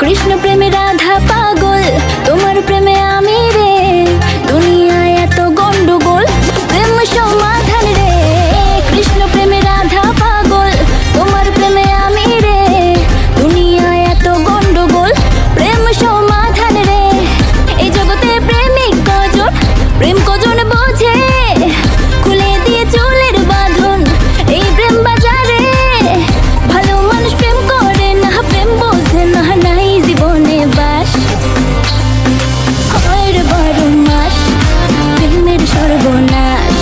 কৃষ্ণ প্রেমে রাধা পাগল, তোমার প্রেমে আমি রে। দুনিয়ায় এত গন্ডগোল, প্রেম সমাধান রে। কৃষ্ণ প্রেমে রাধা পাগল, তোমার প্রেমে আমি রে। দুনিয়ায় এত গন্ডগোল, প্রেম সমাধান রে। এই জগতে প্রেমিক কজন, প্রেম কজন বোঝে। খুলে দিয়ে চুলের বাঁধন এই প্রেম বাজারে। ভালো মানুষ প্রেম করে না, প্রেম বোঝে না, নাই জীবনে বাস। হয় রে বড় মাস প্রেমের সর্বনাশ,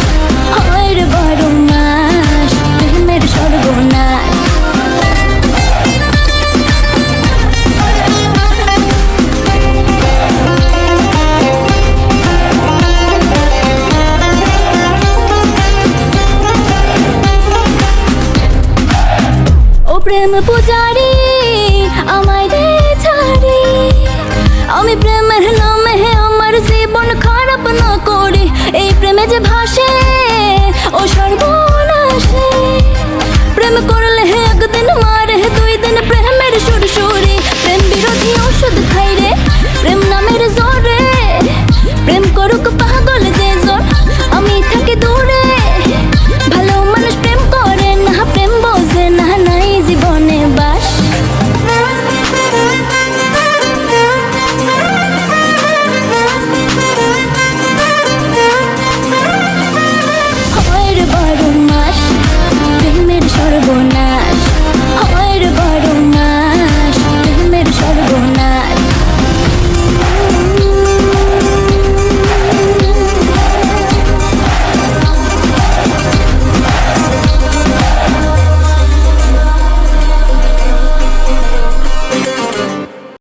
হয় রে বড় মাস প্রেমের সর্বনাশ। ও প্রেম পূজারি আমায় দে ছাড়ি, আমি প্রেমের নামে আমার জীবন খারাপ না করি। এই প্রেমে যে ভাসে ও সর্ব